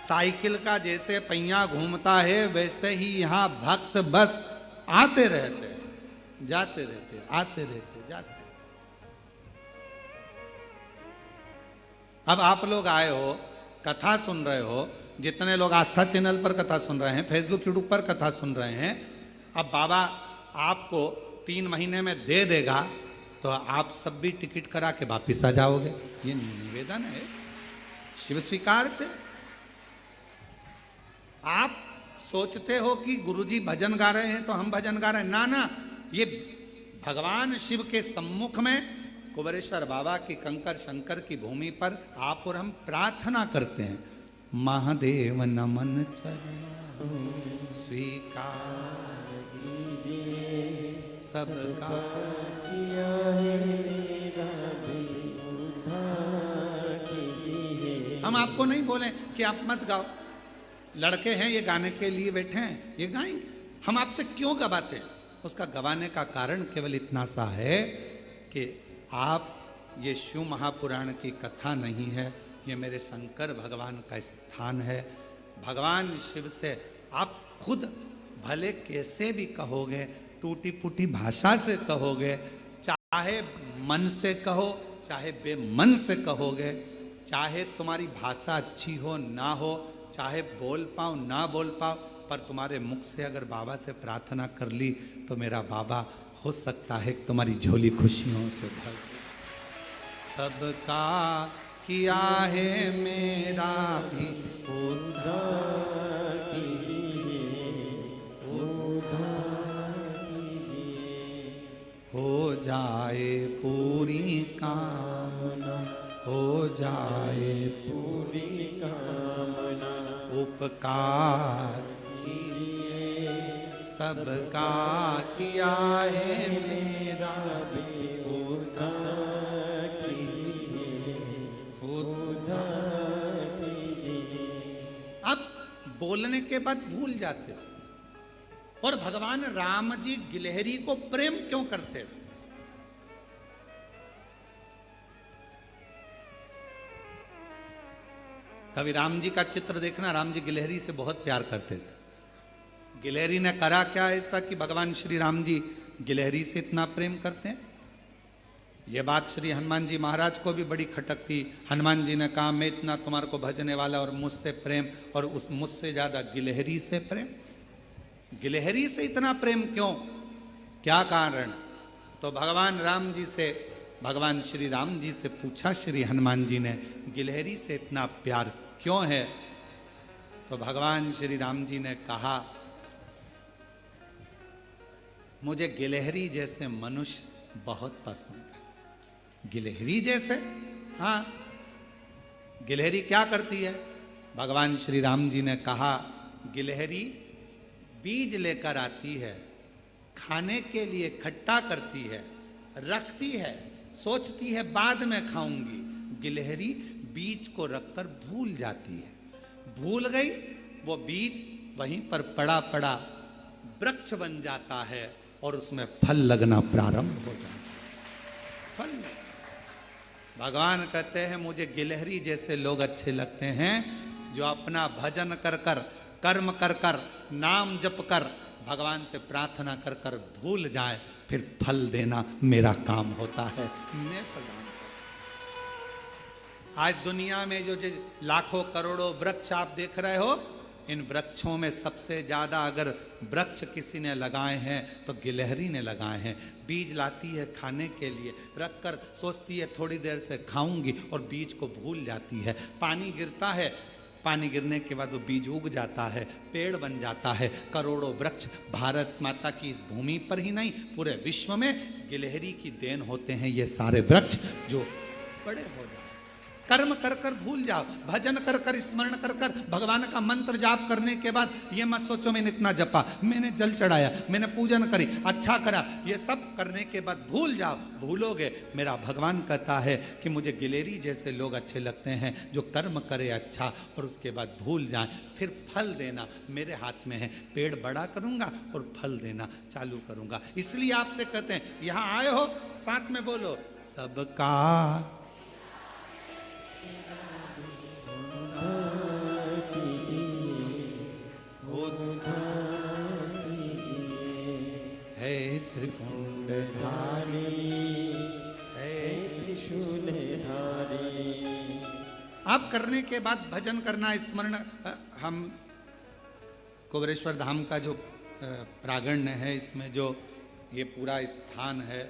Cycle का जैसे पहिया घूमता है वैसे ही यहाँ भक्त बस आते रहते हैं, जाते रहते, आते रहते, जाते। अब आप लोग आए हो, कथा सुन रहे हो, जितने लोग आस्था चैनल पर कथा सुन रहे हैं, फेसबुक यूट्यूब पर कथा सुन रहे हैं, अब बाबा आपको 3 महीने में दे देगा तो आप सब भी टिकट करा के वापिस आ जाओगे। ये निवेदन है, शिव स्वीकार थे। आप सोचते हो कि गुरुजी भजन गा रहे हैं तो हम भजन गा रहे हैं, ना ना, ये भगवान शिव के सम्मुख में कुबेरेश्वर बाबा की कंकर शंकर की भूमि पर आप और हम प्रार्थना करते हैं। महादेव नमन चरण स्वीकार कीजिए, सबका किया है मेरा भी उद्धार कीजिए। हम आपको नहीं बोले कि आप मत गाओ, लड़के हैं ये गाने के लिए बैठे हैं, ये गाएंगे। हम आपसे क्यों गवाते हैं? उसका गवाने का कारण केवल इतना सा है कि आप, ये शिव महापुराण की कथा नहीं है, ये मेरे शंकर भगवान का स्थान है। भगवान शिव से आप खुद भले कैसे भी कहोगे, टूटी फूटी भाषा से कहोगे, चाहे मन से कहो चाहे बेमन से कहोगे, चाहे तुम्हारी भाषा अच्छी हो ना हो, चाहे बोल पाओ ना बोल पाओ, पर तुम्हारे मुख से अगर बाबा से प्रार्थना कर ली तो मेरा बाबा हो सकता है तुम्हारी झोली खुशियों से भर। सबका किया है मेरा भी उद्धार कीजिए, उद्धार कीजिए। हो जाए पूरी कामना, हो जाए पूरी कामना, उपकार कीजिए, सबका किया है मेरा भी उद्धार कीजिए, उद्धार कीजिए। अब बोलने के बाद भूल जाते हो। और भगवान राम जी गिलहरी को प्रेम क्यों करते थे? कभी राम जी का चित्र देखना, राम जी गिलहरी से बहुत प्यार करते थे। गिलहरी ने करा क्या ऐसा कि भगवान श्री राम जी गिलहरी से इतना प्रेम करते हैं? ये बात श्री हनुमान जी महाराज को भी बड़ी खटकती। हनुमान जी ने कहा मैं इतना तुम्हारे को भजने वाला और मुझसे प्रेम, और उस मुझसे ज्यादा गिलहरी से प्रेम। गिलहरी से इतना प्रेम क्यों, क्या कारण? तो भगवान राम जी से, भगवान श्री राम जी से पूछा श्री हनुमान जी ने, गिलहरी से इतना प्यार क्यों है? तो भगवान श्री राम जी ने कहा, मुझे गिलहरी जैसे मनुष्य बहुत पसंद है। गिलहरी जैसे? हाँ। गिलहरी क्या करती है? भगवान श्री राम जी ने कहा, गिलहरी बीज लेकर आती है, खाने के लिए खट्टा करती है, रखती है, सोचती है बाद में खाऊंगी। गिलहरी बीज को रखकर भूल जाती है। भूल गई, वो बीज वहीं पर पड़ा पड़ा वृक्ष बन जाता है और उसमें फल लगना प्रारंभ हो जाता है। फल भगवान कहते हैं मुझे गिलहरी जैसे लोग अच्छे लगते हैं, जो अपना भजन कर कर, कर्म कर कर, नाम जप कर, भगवान से प्रार्थना कर कर भूल जाए, फिर फल देना मेरा काम होता है। मैं प्रदान। आज दुनिया में जो लाखों करोड़ों वृक्ष आप देख रहे हो, इन वृक्षों में सबसे ज्यादा अगर वृक्ष किसी ने लगाए हैं तो गिलहरी ने लगाए हैं। बीज लाती है खाने के लिए, रख कर सोचती है थोड़ी देर से खाऊंगी, और बीज को भूल जाती है। पानी गिरता है, पानी गिरने के बाद वो बीज उग जाता है, पेड़ बन जाता है। करोड़ों वृक्ष भारत माता की इस भूमि पर ही नहीं, पूरे विश्व में गिलहरी की देन होते हैं ये सारे वृक्ष, जो बड़े हो जाते। कर्म कर कर भूल जाओ, भजन कर कर, स्मरण कर कर, भगवान का मंत्र जाप करने के बाद ये मत सोचो मैंने इतना जपा, मैंने जल चढ़ाया, मैंने पूजन करी, अच्छा करा, ये सब करने के बाद भूल जाओ। भूलोगे, मेरा भगवान कहता है कि मुझे गिलहरी जैसे लोग अच्छे लगते हैं, जो कर्म करे अच्छा और उसके बाद भूल जाए, फिर फल देना मेरे हाथ में है। पेड़ बड़ा करूंगा और फल देना चालू करूंगा। इसलिए आपसे कहते हैं, यहां आए हो, साथ में बोलो, सबका जाप करने के बाद भजन करना, स्मरण। हम कुबेरेश्वर धाम का जो प्रांगण है, इसमें जो ये पूरा स्थान है,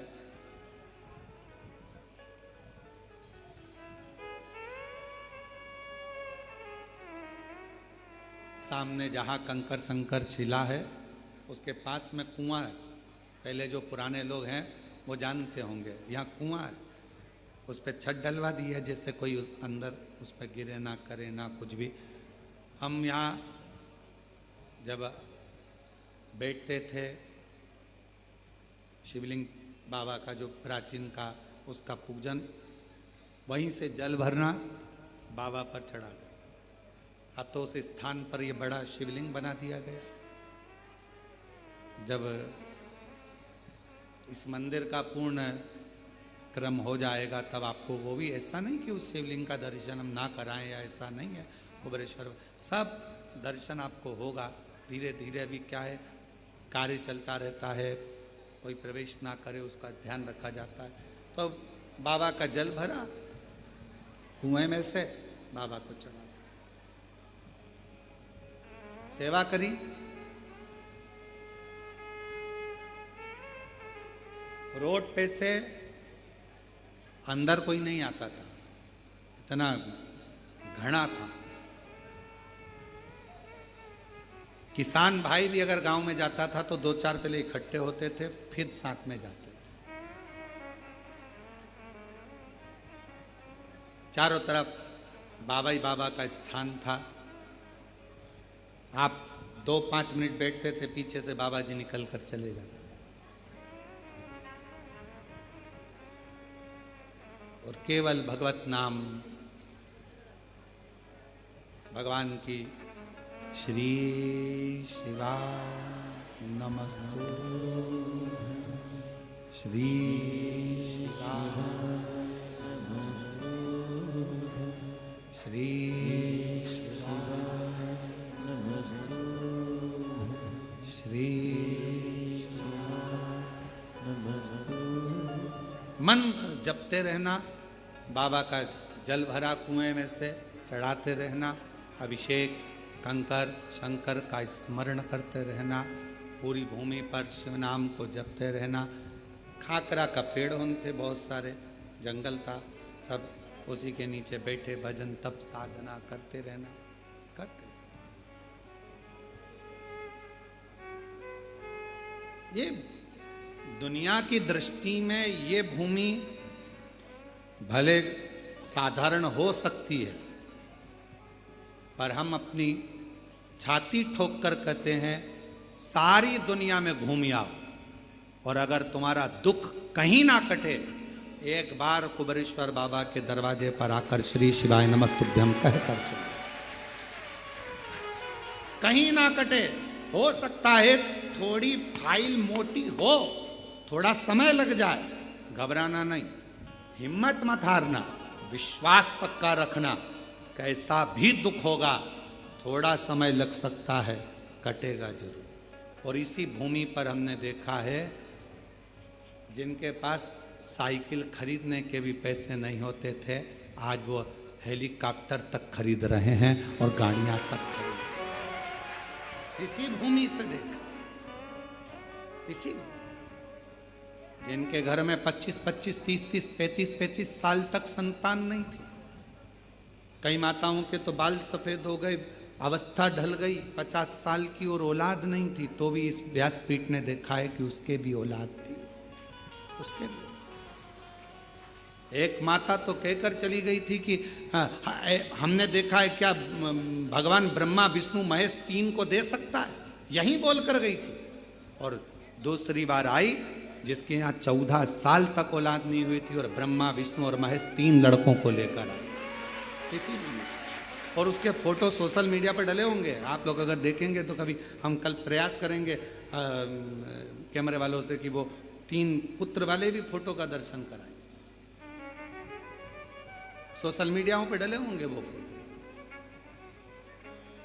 सामने जहाँ कंकर शंकर शिला है उसके पास में कुआं है। पहले जो पुराने लोग हैं वो जानते होंगे, यहाँ कुआं है, उस पर छत डलवा दी है जिससे कोई अंदर उस पर गिरे ना, करे ना कुछ भी। हम यहाँ जब बैठते थे, शिवलिंग बाबा का जो प्राचीन का, उसका पूजन, वहीं से जल भरना, बाबा पर चढ़ा गया। अब तो उस स्थान पर ये बड़ा शिवलिंग बना दिया गया। जब इस मंदिर का पूर्ण क्रम हो जाएगा तब आपको वो भी, ऐसा नहीं कि उस शिवलिंग का दर्शन हम ना कराएं, या ऐसा नहीं है। कुबेरेश्वर सब दर्शन आपको होगा। धीरे धीरे अभी क्या है, कार्य चलता रहता है, कोई प्रवेश ना करे उसका ध्यान रखा जाता है। तो बाबा का जल भरा, कुएं में से बाबा को चढ़ा, सेवा करी। रोड पे से अंदर कोई नहीं आता था, इतना घना था। किसान भाई भी अगर गांव में जाता था तो 2-4 पहले इकट्ठे होते थे, फिर साथ में जाते थे। चारों तरफ बाबा ही बाबा का स्थान था। आप 2-5 मिनट बैठते थे, पीछे से बाबा जी निकल कर चले जाते और केवल भगवत नाम, भगवान की श्री शिवा नमस्तु, श्री शिवा श्री शिवा श्री मंत्र जपते रहना, बाबा का जल भरा कुएं में से चढ़ाते रहना, अभिषेक कंकर शंकर का स्मरण करते रहना, पूरी भूमि पर शिव नाम को जपते रहना। खाकरा का पेड़ थे, बहुत सारे जंगल था, सब उसी के नीचे बैठे भजन तप साधना करते रहना, करते। ये दुनिया की दृष्टि में ये भूमि भले साधारण हो सकती है, पर हम अपनी छाती ठोक कर कहते हैं सारी दुनिया में घूम आओ, और अगर तुम्हारा दुख कहीं ना कटे, एक बार कुबेरेश्वर बाबा के दरवाजे पर आकर श्री शिवाय नमस्तुभ्यम कहकर चलो। कहीं ना कटे, हो सकता है थोड़ी फाइल मोटी हो, थोड़ा समय लग जाए, घबराना नहीं, हिम्मत मत हारना, विश्वास पक्का रखना। कैसा भी दुख होगा, थोड़ा समय लग सकता है, कटेगा जरूर। और इसी भूमि पर हमने देखा है, जिनके पास साइकिल खरीदने के भी पैसे नहीं होते थे, आज वो हेलीकॉप्टर तक खरीद रहे हैं और गाड़ियां तक खरीद। इसी भूमि से देखा, इसी जिनके घर में 25-25, 30-30, 35-35 साल तक संतान नहीं थी। कई माताओं के तो बाल सफेद हो गए, अवस्था ढल गई, 50 साल की और औलाद नहीं थी, तो भी इस व्यासपीठ ने देखा है कि उसके भी औलाद थी, उसके भी। एक माता तो कहकर चली गई थी कि हमने देखा है क्या भगवान ब्रह्मा विष्णु महेश 3 को दे सकता है, यही बोल कर गई थी। और दूसरी बार आई जिसके यहाँ 14 साल तक औलाद नहीं हुई थी, और ब्रह्मा विष्णु और महेश 3 लड़कों को लेकर आई इसीलिए। और उसके फोटो सोशल मीडिया पर डले होंगे, आप लोग अगर देखेंगे तो कभी हम कल प्रयास करेंगे कैमरे वालों से कि वो 3 पुत्र वाले भी फोटो का दर्शन कराएं। सोशल मीडियाओं पे डले होंगे वो।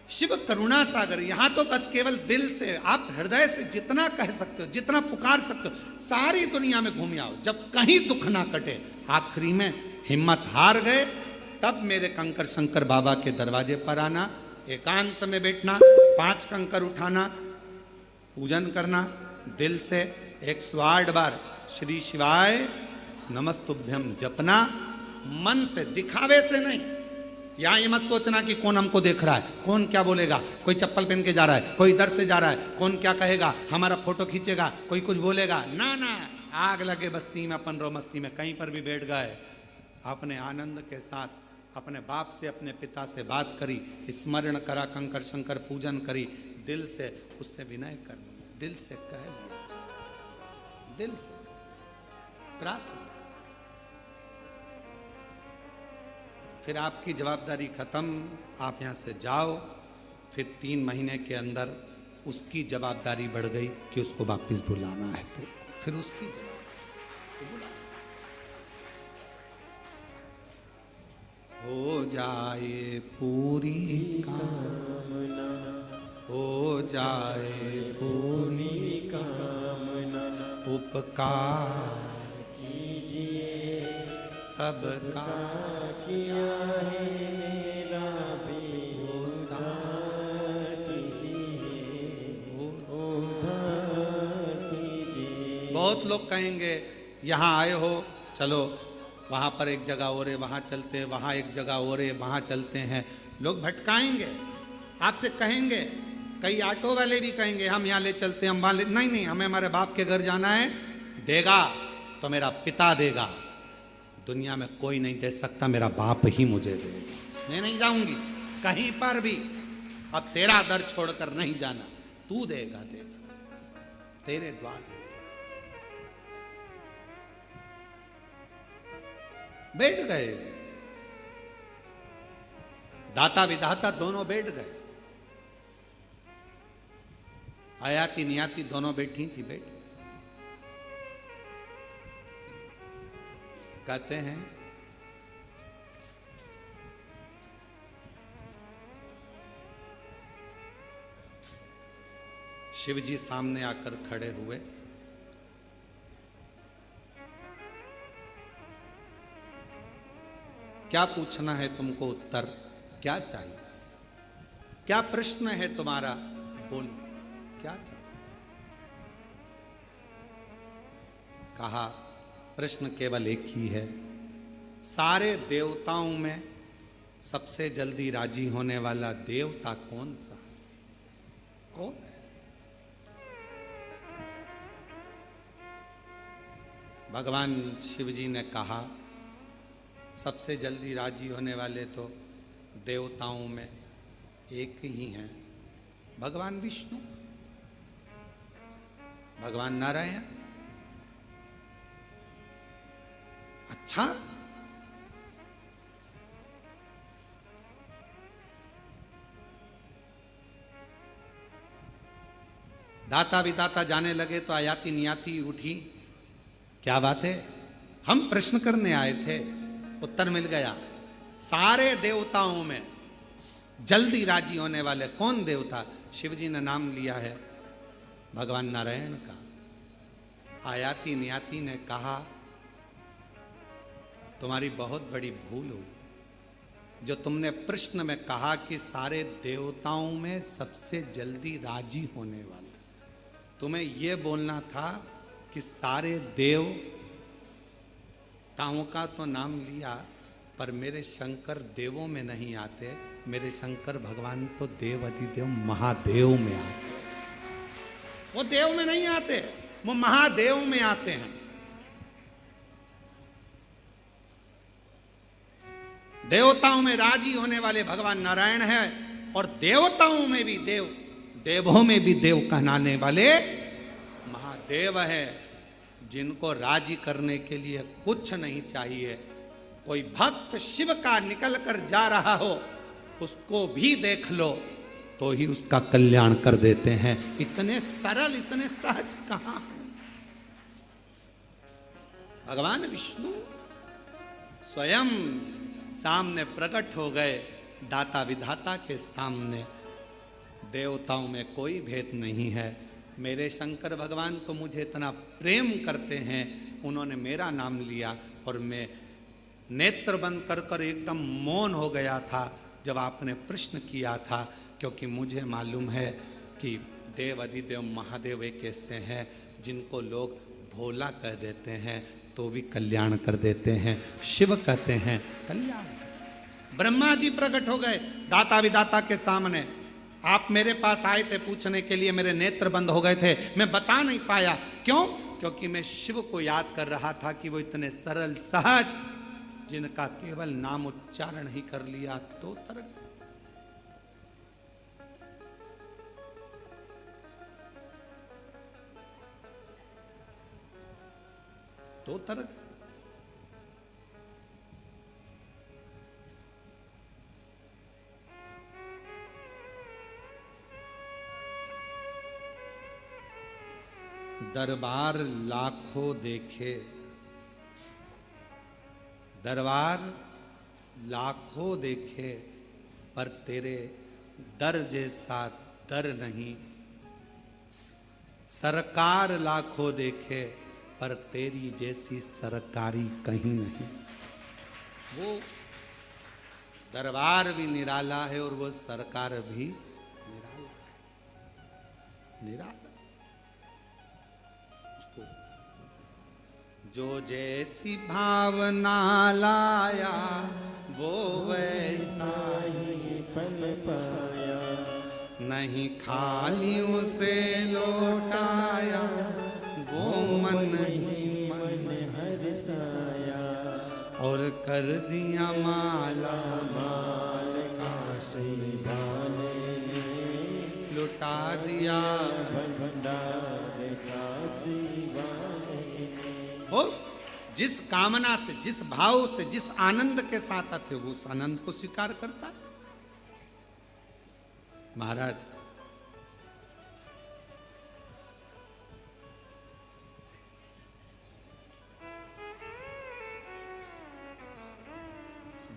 शिव करुणा सागर, यहां तो बस केवल दिल से, आप हृदय से जितना कह सकते हो, जितना पुकार सकते हो, सारी दुनिया में घूम आओ, जब कहीं दुख ना कटे, आखिरी में हिम्मत हार गए तब मेरे कंकर शंकर बाबा के दरवाजे पर आना, एकांत में बैठना, 5 कंकर उठाना, पूजन करना, दिल से 108 बार श्री शिवाय नमस्तुभ्यम जपना, मन से, दिखावे से नहीं। यहां ये मत सोचना कि कौन हमको देख रहा है, कौन क्या बोलेगा, कोई चप्पल पहन के जा रहा है, कोई इधर से जा रहा है, कौन क्या कहेगा, हमारा फोटो खींचेगा, कोई कुछ बोलेगा, ना ना, आग लगे बस्ती में अपन रो मस्ती में, कहीं पर भी बैठ गए, अपने आनंद के साथ अपने बाप से, अपने पिता से बात करी, स्मरण करा, कंकर शंकर पूजन करी, दिल से उससे विनय कर लिया, दिल से कह लिया, दिल से प्रार्थना। फिर आपकी जवाबदारी खत्म, आप यहां से जाओ। फिर 3 महीने के अंदर उसकी जवाबदारी बढ़ गई कि उसको वापिस बुलाना है, तो फिर उसकी जवाबदारी बुला। हो जाए पूरी कामना, हो जाए पूरी कामना, उपकार कीजिए सबका किया है मेरा भी उद्धार कीजिए, उद्धार कीजिए। बहुत लोग कहेंगे यहाँ आए हो, चलो वहाँ पर एक जगह और है, वहाँ चलते हैं, वहाँ एक जगह और है, वहाँ चलते हैं। लोग भटकाएंगे, आपसे कहेंगे, कई ऑटो वाले भी कहेंगे हम यहाँ ले चलते हैं, हम वहाँ ले, नहीं नहीं, हमें हमारे बाप के घर जाना है, देगा तो मेरा पिता देगा, दुनिया में कोई नहीं दे सकता, मेरा बाप ही मुझे देगा, मैं नहीं जाऊंगी कहीं पर भी, अब तेरा दर छोड़कर नहीं जाना, तू देगा, देगा तेरे द्वार से। बैठ गए, दाता विधाता दोनों बैठ गए, आयाती नियाती दोनों बैठी थी, बैठ कहते हैं शिव जी सामने आकर खड़े हुए, क्या पूछना है तुमको, उत्तर क्या चाहिए, क्या प्रश्न है तुम्हारा, बोल क्या चाहिए। कहा प्रश्न केवल एक ही है, सारे देवताओं में सबसे जल्दी राजी होने वाला देवता कौन सा, कौन है। भगवान शिव जी ने कहा सबसे जल्दी राजी होने वाले तो देवताओं में एक ही हैं, भगवान विष्णु, भगवान नारायण। अच्छा, दाता विदाता जाने लगे तो आयाती नियाती उठी, क्या बात है, हम प्रश्न करने आए थे, उत्तर मिल गया। सारे देवताओं में जल्दी राजी होने वाले कौन देवता, शिव जी ने नाम लिया है भगवान नारायण का। आयाती नियाती ने कहा तुम्हारी बहुत बड़ी भूल हुई, जो तुमने प्रश्न में कहा कि सारे देवताओं में सबसे जल्दी राजी होने वाला, तुम्हें यह बोलना था कि सारे देवताओं का तो नाम लिया, पर मेरे शंकर देवों में नहीं आते, मेरे शंकर भगवान तो देव अधिदेव महादेव में आते, वो देव में नहीं आते, वो महादेव में आते हैं। देवताओं में राजी होने वाले भगवान नारायण है, और देवताओं में भी देव, देवों में भी देव कहलाने वाले महादेव है, जिनको राजी करने के लिए कुछ नहीं चाहिए। कोई भक्त शिव का निकल कर जा रहा हो, उसको भी देख लो तो ही उसका कल्याण कर देते हैं। इतने सरल, इतने सहज कहां है। भगवान विष्णु स्वयं सामने प्रकट हो गए, दाता विधाता के सामने। देवताओं में कोई भेद नहीं है, मेरे शंकर भगवान तो मुझे इतना प्रेम करते हैं, उन्होंने मेरा नाम लिया और मैं नेत्र बंद कर कर एकदम मौन हो गया था जब आपने प्रश्न किया था, क्योंकि मुझे मालूम है कि देव अधिदेव महादेव एक ऐसे हैं जिनको लोग भोला कह देते हैं तो भी कल्याण कर देते हैं। शिव कहते हैं कल्याण। ब्रह्मा जी प्रकट हो गए दाता विदाता के सामने। आप मेरे पास आए थे पूछने के लिए, मेरे नेत्र बंद हो गए थे, मैं बता नहीं पाया। क्यों? क्योंकि मैं शिव को याद कर रहा था कि वो इतने सरल सहज, जिनका केवल नाम उच्चारण ही कर लिया तो तर गए। तो तर गए। दरबार लाखों देखे, दरबार लाखों देखे, पर तेरे दर जैसा दर नहीं। सरकार लाखों देखे, पर तेरी जैसी सरकारी कहीं नहीं। वो दरबार भी निराला है और वो सरकार भी निराला है। निराला जो जैसी भावना लाया वो वैसा ही फल पाया, नहीं खाली उसे लौटाया वो मन ही मन हर्षाया, और कर दिया माला माल काशी वाले, लुटा दिया भंडार काशी वाले। हो जिस कामना से, जिस भाव से, जिस आनंद के साथ आते हो उस आनंद को स्वीकार करता है। महाराज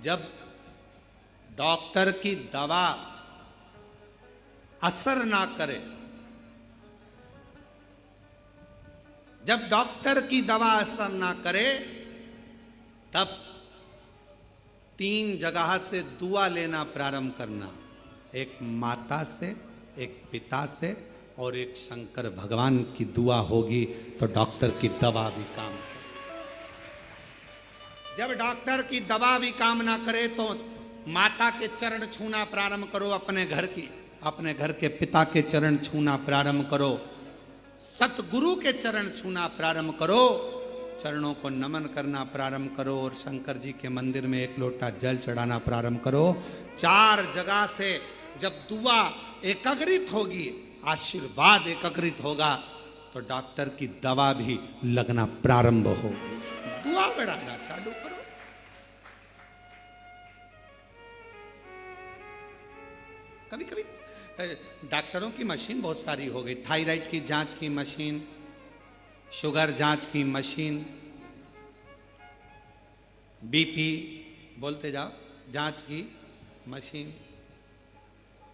जब डॉक्टर की दवा असर ना करे, जब डॉक्टर की दवा असर ना करे, तब 3 जगह से दुआ लेना प्रारंभ करना। एक माता से, एक पिता से और एक शंकर भगवान की दुआ होगी तो डॉक्टर की दवा भी काम करे। जब डॉक्टर की दवा भी काम ना करे तो माता के चरण छूना प्रारंभ करो, अपने घर के पिता के चरण छूना प्रारंभ करो, सतगुरु के चरण छूना प्रारंभ करो, चरणों को नमन करना प्रारंभ करो और शंकर जी के मंदिर में 1 लोटा जल चढ़ाना प्रारंभ करो। 4 जगह से जब दुआ एकाग्रित होगी, आशीर्वाद एकाग्रित होगा, तो डॉक्टर की दवा भी लगना प्रारंभ होगी। दुआ बढ़ाना चालू करो। कभी कभी डॉक्टरों की मशीन बहुत सारी हो गई, थायराइड की जांच की मशीन, शुगर जांच की मशीन, बीपी बोलते जाओ जांच की मशीन,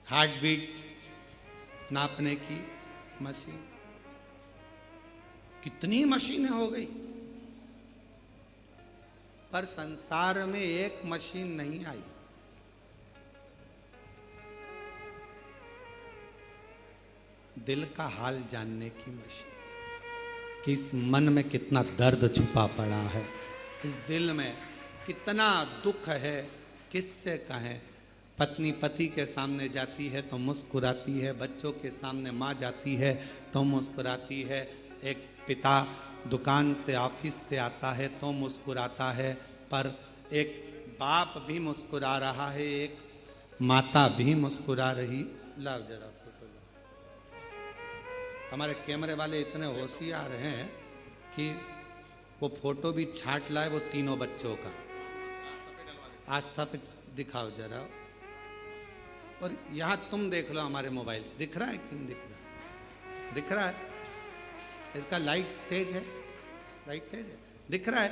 हार्ट बीट नापने की मशीन, कितनी मशीनें हो गई। पर संसार में एक मशीन नहीं आई, दिल का हाल जानने की मशीन, कि इस मन में कितना दर्द छुपा पड़ा है, इस दिल में कितना दुख है, किससे कहें। पत्नी पति के सामने जाती है तो मुस्कुराती है, बच्चों के सामने माँ जाती है तो मुस्कुराती है, एक पिता दुकान से ऑफिस से आता है तो मुस्कुराता है, पर एक बाप भी मुस्कुरा रहा है, एक माता भी मुस्कुरा रही। लाओ जरा फोटो लो। हमारे कैमरे वाले इतने होशियार हैं कि वो फोटो भी छांट लाए, वो तीनों बच्चों का। आस्था पे दिखाओ जरा, और यहाँ तुम देख लो हमारे मोबाइल से, दिख रहा है कि नहीं दिख रहा है? दिख रहा है? इसका लाइट तेज है, लाइट तेज है, दिख रहा है?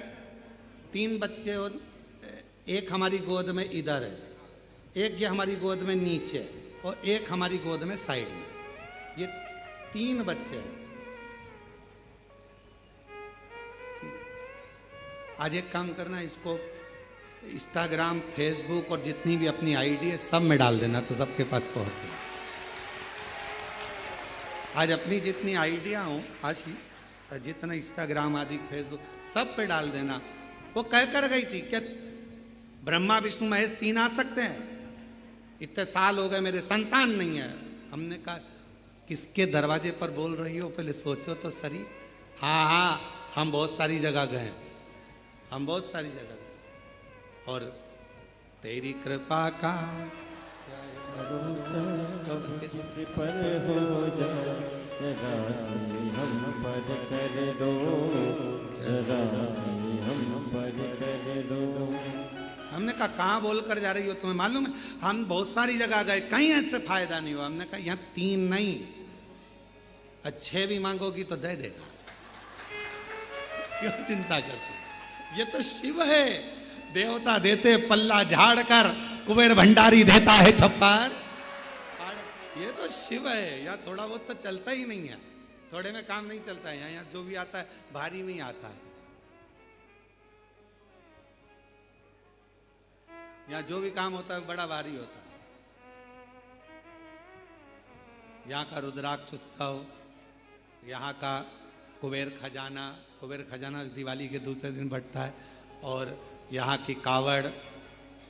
3 बच्चे और एक हमारी गोद में इधर है, एक ये हमारी गोद में नीचे है, और एक हमारी गोद में साइड में। ये 3 बच्चे हैं। आज एक काम करना, इसको इंस्टाग्राम, फेसबुक और जितनी भी अपनी आईडी है सब में डाल देना, तो सबके पास पहुंच जाए। आज अपनी जितनी आइडिया हो आशी, जितना इंस्टाग्राम आदि फेसबुक सब पे डाल देना। वो कह कर गई थी क्या ब्रह्मा विष्णु महेश 3 आ सकते हैं? इतने साल हो गए मेरे संतान नहीं है। हमने कहा किसके दरवाजे पर बोल रही हो, पहले सोचो तो सही। हाँ हाँ, हम बहुत सारी जगह गए, हम बहुत सारी जगह गए, और तेरी कृपा का पर हो जाए जरा सी हम पर कर दो, जरा सी हम पर कर दो। हमने कहा कहाँ बोल कर जा रही हो, तुम्हें मालूम है हम बहुत सारी जगह गए, कहीं ऐसे फायदा नहीं हुआ। हमने कहा यहाँ 3 नहीं, अच्छे भी मांगोगी तो दे देगा, क्यों चिंता करती? ये तो शिव है, देवता देते पल्ला झाड़ कर, कुबेर भंडारी देता है छप्पर। ये तो शिव है, या थोड़ा बहुत तो चलता ही नहीं है, थोड़े में काम नहीं चलता है। यहाँ जो भी आता है भारी में ही आता है, यहाँ जो भी काम होता है बड़ा भारी होता है। यहाँ का रुद्राक्ष उत्सव, यहाँ का कुबेर खजाना दिवाली के दूसरे दिन बढ़ता है, और यहाँ की कावड़,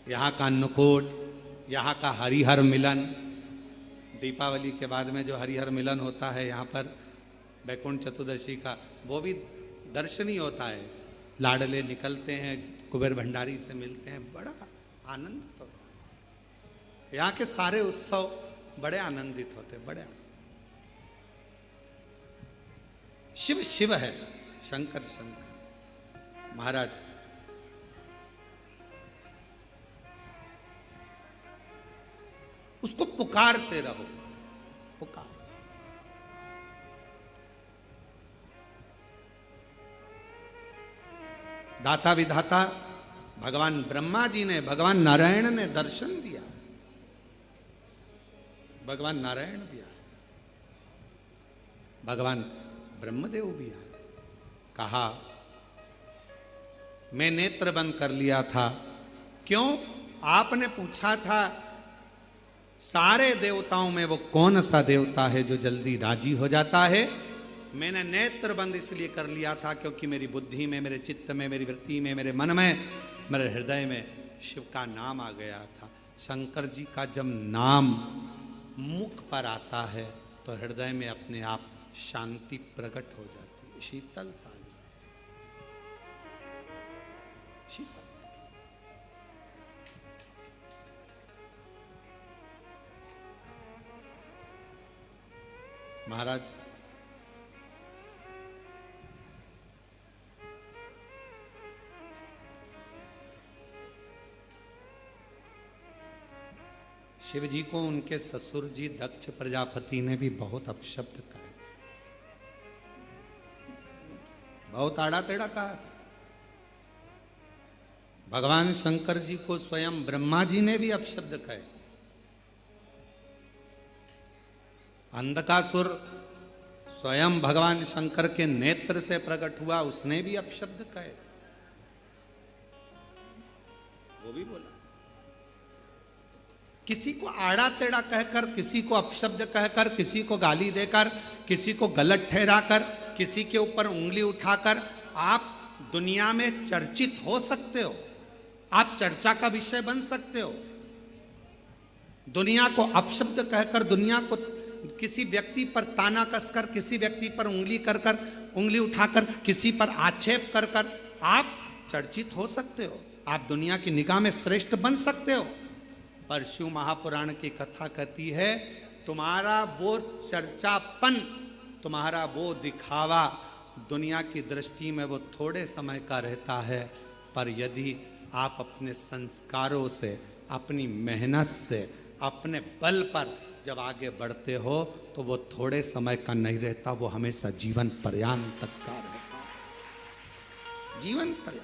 यहाँ का अन्नकूट, यहाँ का हरिहर मिलन, दीपावली के बाद में जो हरिहर मिलन होता है यहाँ पर बैकुंठ चतुर्दशी का, वो भी दर्शनीय होता है। लाडले निकलते हैं, कुबेर भंडारी से मिलते हैं, बड़ा आनंद होता है। यहाँ के सारे उत्सव बड़े आनंदित होते हैं, बड़े शिव शिव है, शंकर शंकर। महाराज उसको पुकारते रहो, पुकार। दाता विधाता भगवान ब्रह्मा जी ने, भगवान नारायण ने दर्शन दिया, भगवान नारायण भी आए, भगवान ब्रह्मदेव भी आए। कहा मैं नेत्र बंद कर लिया था, क्यों? आपने पूछा था सारे देवताओं में वो कौन सा देवता है जो जल्दी राजी हो जाता है। मैंने नेत्र बंद इसलिए कर लिया था क्योंकि मेरी बुद्धि में, मेरे चित्त में, मेरी वृत्ति में, मेरे मन में, मेरे हृदय में शिव का नाम आ गया था। शंकर जी का जब नाम मुख पर आता है तो हृदय में अपने आप शांति प्रकट हो जाती है, शीतलता, शीतल। महाराज शिव जी को उनके ससुर जी दक्ष प्रजापति ने भी बहुत अपशब्द कहा, बहुत आड़ा टेढ़ा कहा। भगवान शंकर जी को स्वयं ब्रह्मा जी ने भी अपशब्द कहे। अंधकासुर स्वयं भगवान शंकर के नेत्र से प्रकट हुआ, उसने भी अपशब्द कहे, वो भी बोला। किसी को आड़ा टेढ़ा कहकर, किसी को अपशब्द कहकर, किसी को गाली देकर, किसी को गलत ठहराकर, किसी के ऊपर उंगली उठाकर आप दुनिया में चर्चित हो सकते हो, आप चर्चा का विषय बन सकते हो। दुनिया को अपशब्द कहकर, दुनिया को किसी व्यक्ति पर ताना कसकर, किसी व्यक्ति पर उंगली कर कर, उंगली उठाकर, किसी पर आक्षेप कर कर आप चर्चित हो सकते हो, आप दुनिया की निगाह में श्रेष्ठ बन सकते हो। पर शिव महापुराण की कथा कहती है तुम्हारा वो चर्चापन, तुम्हारा वो दिखावा दुनिया की दृष्टि में वो थोड़े समय का रहता है, पर यदि आप अपने संस्कारों से, अपनी मेहनत से, अपने बल पर जब आगे बढ़ते हो तो वो थोड़े समय का नहीं रहता, वो हमेशा जीवन पर्यंत तक का रहता है, जीवन पर्यंत।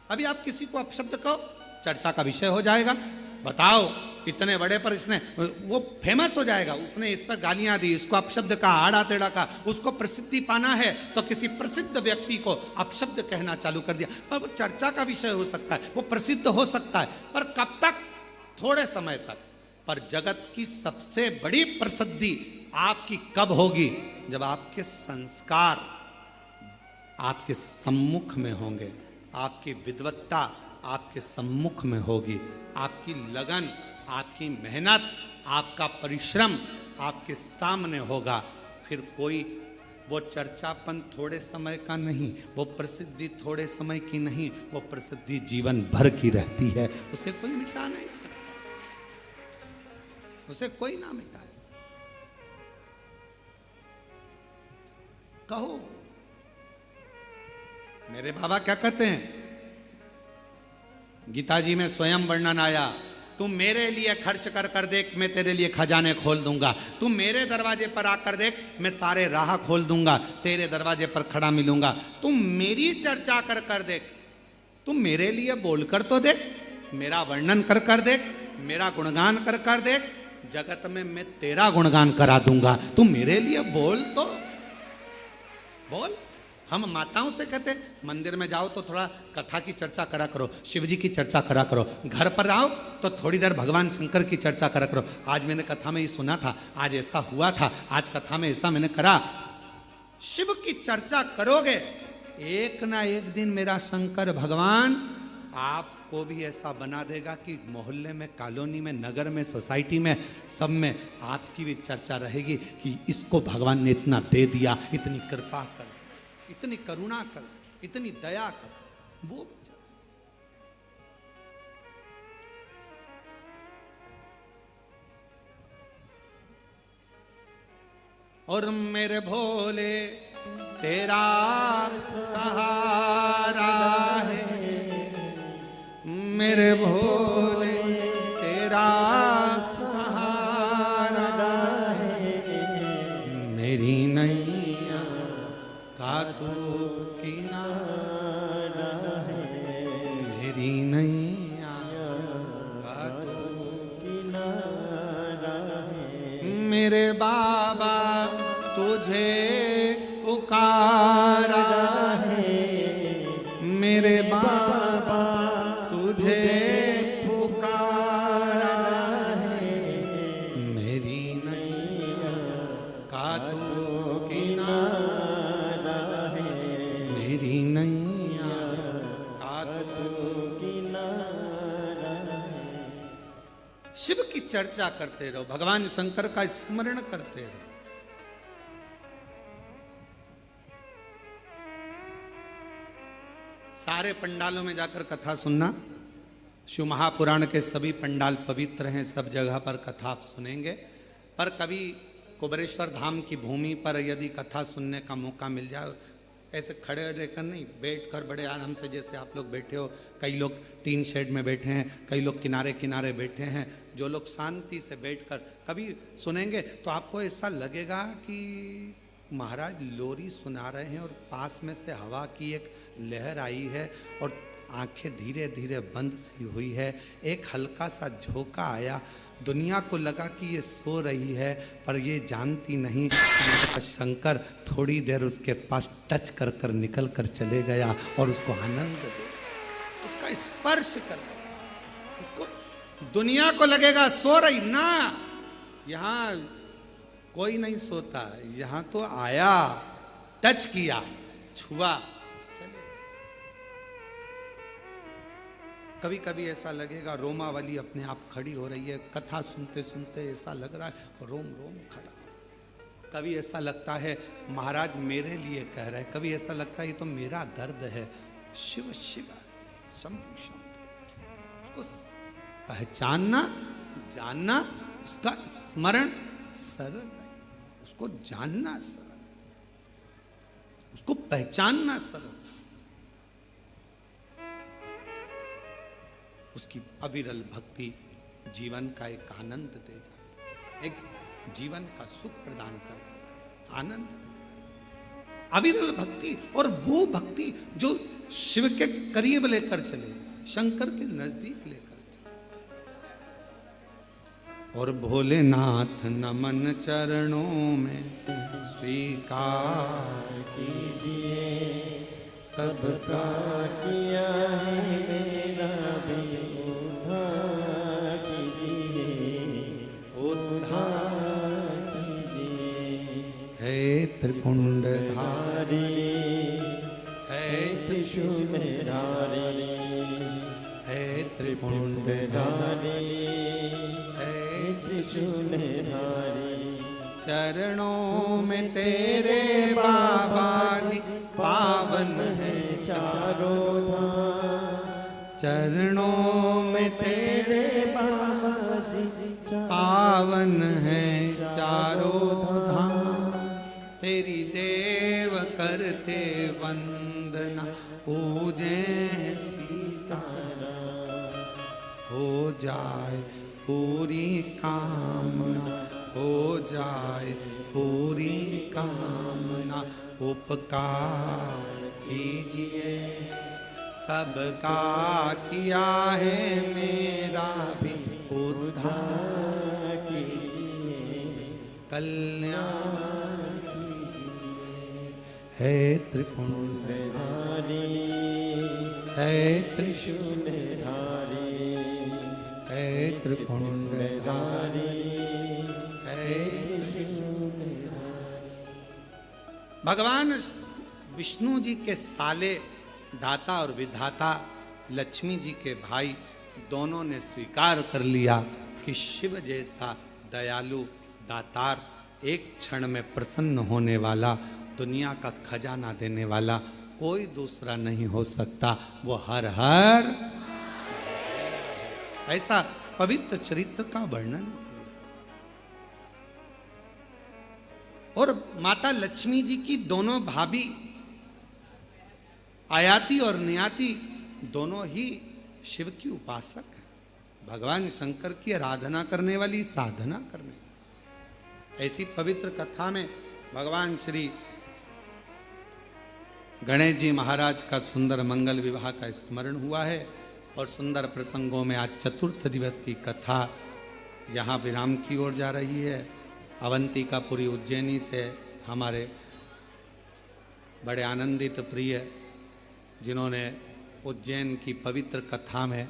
अभी आप किसी को अपशब्द कहो, चर्चा का विषय हो जाएगा। बताओ इतने बड़े पर इसने, वो फेमस हो जाएगा, उसने इस पर गालियां दी, इसको अपशब्द का आड़ा टेढ़ा का, उसको प्रसिद्धि पाना है तो किसी प्रसिद्ध व्यक्ति को अपशब्द कहना चालू कर दिया। पर वो चर्चा का विषय हो सकता है, वो प्रसिद्ध हो सकता है, पर कब तक? थोड़े समय तक। पर जगत की सबसे बड़ी प्रसिद्धि आपकी कब होगी? जब आपके संस्कार आपके सम्मुख में होंगे, आपकी विद्वत्ता आपके सम्मुख में होगी, आपकी लगन, आपकी मेहनत, आपका परिश्रम आपके सामने होगा। फिर कोई वो चर्चापन थोड़े समय का नहीं, वो प्रसिद्धि थोड़े समय की नहीं, वो प्रसिद्धि जीवन भर की रहती है। उसे कोई मिटा नहीं सकता, उसे कोई ना मिटाए। कहो, मेरे बाबा क्या कहते हैं? गीता जी में स्वयं वर्णन आया, तू मेरे लिए खर्च कर कर देख, मैं तेरे लिए खजाने खोल दूंगा। तू मेरे दरवाजे पर आकर देख, मैं सारे राह खोल दूंगा, तेरे दरवाजे पर खड़ा मिलूंगा। तू मेरी चर्चा कर कर देख, तू मेरे लिए बोलकर तो देख, मेरा वर्णन कर कर देख, मेरा गुणगान कर कर देख, जगत में मैं तेरा गुणगान करा दूंगा। तू मेरे लिए बोल तो बोल। हम माताओं से कहते, मंदिर में जाओ तो थोड़ा कथा की चर्चा करा करो, शिव जी की चर्चा करा करो, घर पर आओ तो थोड़ी देर भगवान शंकर की चर्चा करा करो। आज मैंने कथा में ये सुना था, आज ऐसा हुआ था, आज कथा में ऐसा मैंने करा। शिव की चर्चा करोगे, एक ना एक दिन मेरा शंकर भगवान आपको भी ऐसा बना देगा कि मोहल्ले में, कॉलोनी में, नगर में, सोसाइटी में, सब में आपकी भी चर्चा रहेगी कि इसको भगवान ने इतना दे दिया, इतनी कृपा कर, इतनी करुणा कर, इतनी दया कर। वो और मेरे भोले तेरा सहारा है, मेरे भोले तेरा सहारा है, मेरी नैया का तू किनारा है, मेरी नैया का तू किनारा है। मेरे बाबा तुझे पुकारा है, मेरे बाबा तुझे पुकारा है, मेरी नैया का तू किनारा है, मेरी नैया का तू किनारा है। शिव की चर्चा करते रहो, भगवान शंकर का स्मरण करते रहो। सारे पंडालों में जाकर कथा सुनना। शिव महापुराण के सभी पंडाल पवित्र हैं, सब जगह पर कथा आप सुनेंगे। पर कभी कुबेरेश्वर धाम की भूमि पर यदि कथा सुनने का मौका मिल जाए, ऐसे खड़े रहकर नहीं, बैठकर बड़े आराम से, जैसे आप लोग बैठे हो, कई लोग टीन शेड में बैठे हैं, कई लोग किनारे किनारे बैठे हैं, जो लोग शांति से बैठकर कभी सुनेंगे तो आपको ऐसा लगेगा कि महाराज लोरी सुना रहे हैं और पास में से हवा की एक लहर आई है और आंखें धीरे धीरे बंद सी हुई है, एक हल्का सा झोंका आया, दुनिया को लगा कि ये सो रही है, पर ये जानती नहीं कि शंकर थोड़ी देर उसके पास टच कर कर निकल कर चले गया और उसको आनंद दे, उसका स्पर्श कर, उसको दुनिया को लगेगा सो रही ना। यहाँ कोई नहीं सोता, यहाँ तो आया, टच किया, छुआ, चले। कभी कभी ऐसा लगेगा रोमावली अपने आप खड़ी हो रही है, कथा सुनते सुनते ऐसा लग रहा है रोम रोम खड़ा। कभी ऐसा लगता है महाराज मेरे लिए कह रहे हैं, कभी ऐसा लगता है ये तो मेरा दर्द है। शिव शिव शंभु शंभु, उसको पहचानना, जानना, उसका स्मरण सरल है, उसको जानना सरल, उसको पहचानना सरल, उसकी अविरल भक्ति जीवन का एक आनंद दे जाती है, एक जीवन का सुख प्रदान कर देता है, आनंद दे देता है। अविरल भक्ति, और वो भक्ति जो शिव के करीब लेकर चले, शंकर के नजदीक लेकर चले। भोलेनाथ नमन चरणों में स्वीकार कीजिए, सबका किया है मेरा भी उद्धार कीजिए, उद्धार कीजिए। है त्रिपुंडधारी, है त्रिशूलधारी, है त्रिपुंडधारी, है त्रिशूलधारी। चरणों में तेरे बाबा जी पावन है चारों धाम, चरणों में तेरे बाबा जी पावन है चारों धाम। तेरी देव करते वंदना पूजे सीताराम, हो जाए पूरी कामना, हो जाए पूरी कामना। उपकार कीजिए, सबका किया है मेरा भी उद्धार कीजिए, कल्याण कीजिए। है त्रिपुंडधारी, है त्रिशूलधारी, है त्रिपुंडधारी, है भगवान विष्णु जी के साले दाता और विधाता लक्ष्मी जी के भाई दोनों ने स्वीकार कर लिया कि शिव जैसा दयालु दातार, एक क्षण में प्रसन्न होने वाला, दुनिया का खजाना देने वाला कोई दूसरा नहीं हो सकता। वो हर हर ऐसा पवित्र चरित्र का वर्णन। और माता लक्ष्मी जी की दोनों भाभी आयाति और नियाति दोनों ही शिव की उपासक हैं, भगवान शंकर की आराधना करने वाली, साधना करने। ऐसी पवित्र कथा में भगवान श्री गणेश जी महाराज का सुंदर मंगल विवाह का स्मरण हुआ है। और सुंदर प्रसंगों में आज चतुर्थ दिवस की कथा यहाँ विराम की ओर जा रही है। अवंतिकापुरी उज्जैनी से हमारे बड़े आनंदित प्रिय, जिन्होंने उज्जैन की पवित्र कथा में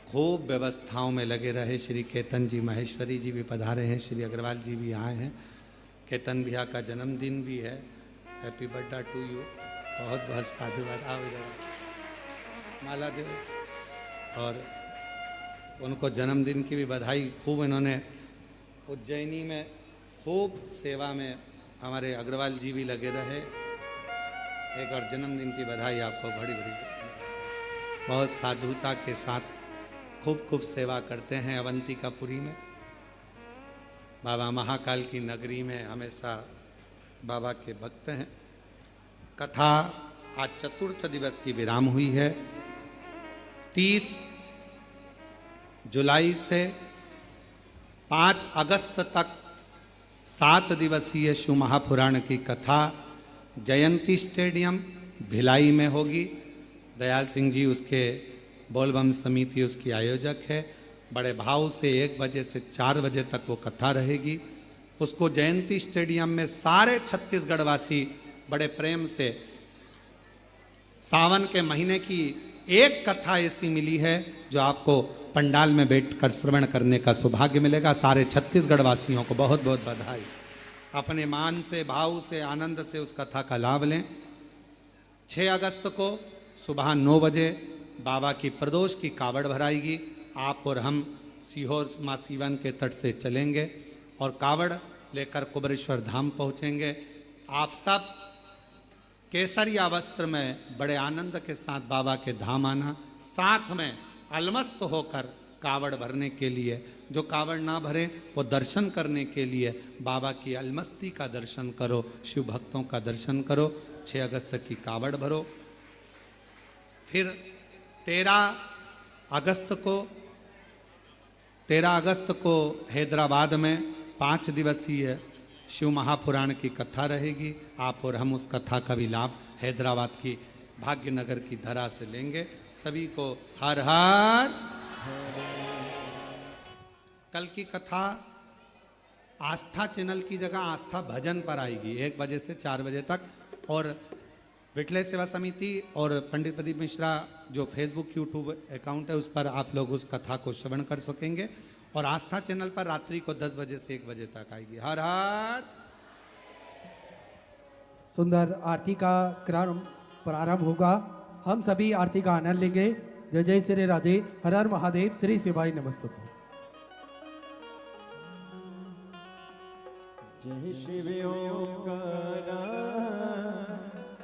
खूब व्यवस्थाओं में लगे रहे, श्री केतन जी महेश्वरी जी भी पधारे हैं, श्री अग्रवाल जी भी आए हैं। केतन भैया का जन्मदिन भी है, हैप्पी बर्थडे टू यू। बहुत बहुत साधुवाद। आओ इधर माला दे। और उनको जन्मदिन की भी बधाई। खूब इन्होंने उज्जैनी में खूब सेवा में, हमारे अग्रवाल जी भी लगे रहे। एक और जन्मदिन की बधाई आपको, बड़ी बड़ी। बहुत साधुता के साथ खूब खूब सेवा करते हैं अवंतिकापुरी में। बाबा महाकाल की नगरी में हमेशा बाबा के भक्त हैं। कथा आज चतुर्थ दिवस की विराम हुई है। 30 जुलाई से 5 अगस्त तक 7 दिवसीय शिव महापुराण की कथा जयंती स्टेडियम भिलाई में होगी। दयाल सिंह जी उसके बोलबम समिति उसकी आयोजक है। बड़े भाव से 1 बजे से 4 बजे तक वो कथा रहेगी। उसको जयंती स्टेडियम में सारे छत्तीसगढ़ वासी बड़े प्रेम से, सावन के महीने की एक कथा ऐसी मिली है जो आपको पंडाल में बैठकर श्रवण करने का सौभाग्य मिलेगा। सारे छत्तीसगढ़ वासियों को बहुत बहुत बधाई। अपने मान से, भाव से, आनंद से उस कथा का लाभ लें। 6 अगस्त को सुबह 9 बजे बाबा की प्रदोष की कावड़ भराएगी। आप और हम सीहोर माँ सीवन के तट से चलेंगे और कावड़ लेकर कुबरेश्वर धाम पहुँचेंगे। आप सब केसरिया वस्त्र में बड़े आनंद के साथ बाबा के धाम आना। साथ में अलमस्त होकर कावड़ भरने के लिए, जो कावड़ ना भरे वो दर्शन करने के लिए बाबा की अलमस्ती का दर्शन करो, शिव भक्तों का दर्शन करो। 6 अगस्त की कावड़ भरो। फिर 13 अगस्त को हैदराबाद में 5 दिवसीय शिव महापुराण की कथा रहेगी। आप और हम उस कथा का भी लाभ हैदराबाद की भाग्यनगर की धरा से लेंगे। सभी को हर हर। कल की कथा आस्था चैनल की जगह आस्था भजन पर आएगी 1 बजे से 4 बजे तक। और विठले सेवा समिति और पंडित प्रदीप मिश्रा जो फेसबुक यूट्यूब अकाउंट है उस पर आप लोग उस कथा को श्रवण कर सकेंगे। और आस्था चैनल पर रात्रि को 10 बजे से 1 बजे तक आएगी। हर हर सुंदर आरती का प्रारंभ होगा। हम सभी आरती का आनंद लेंगे। जय जय श्री राधे, हर हर महादेव, श्री शिवाय नमस्तुभ्यं। जय शिव ओंकारा,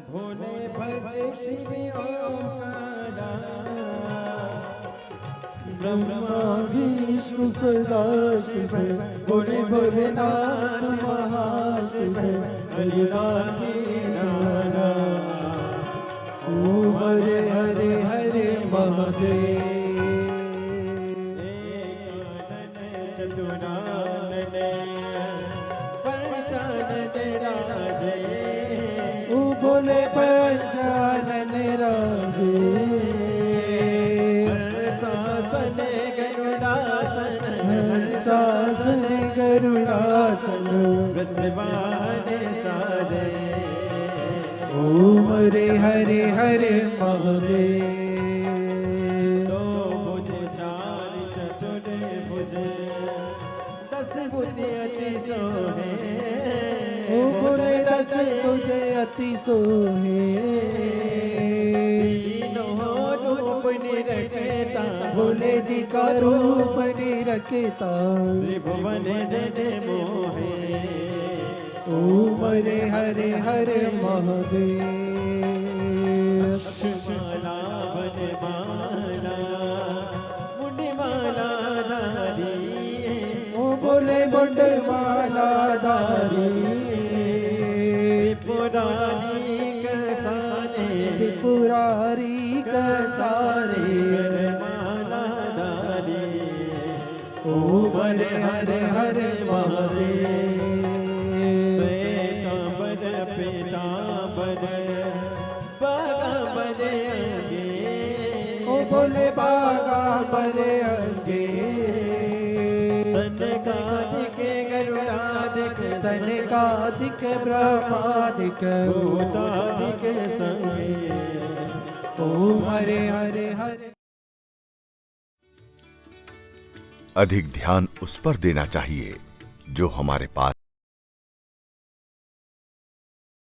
भोले भजे शिव ओंकारा, ब्रह्मा विष्णु सदा शिव, भोले भोलेनाथ महाशिव, हरि राधे नारा, ओम हरे हरे हरे महादेव। चतुरानन भोले पंचानन राधे, शासन गरुड़ासन, शासन गरुड़ासन, वृषभान साजे, ओम हरे हरे हरे महादेव। दो भुज चार चतुर भुज, 10 भुज अति सोहे, भोले 10 भुज अति सोहे, तीनों रूप निरखता, भोले जी का रूप निरखता, त्रिभुवन जय जय मोहे, ओम हरे हरे हरे महादेव। अक्षमाला वनमाला, मुंडमाला धारी, ओ भोले मुंडमाला धारी, पुरारी कसाने, पुरारी कसारे, माला धारी, ओम हरे हरे हरे महादेव। श्वेतांबर पीतांबर, बागांबर अंगे, ओ भोले बागांबर अंगे, सनकादिक गरुड़ादिक, सनकादिक ब्रह्मादिक, भूतादिक संगे, ओम हरे हरे हरे। अधिक ध्यान उस पर देना चाहिए जो हमारे पास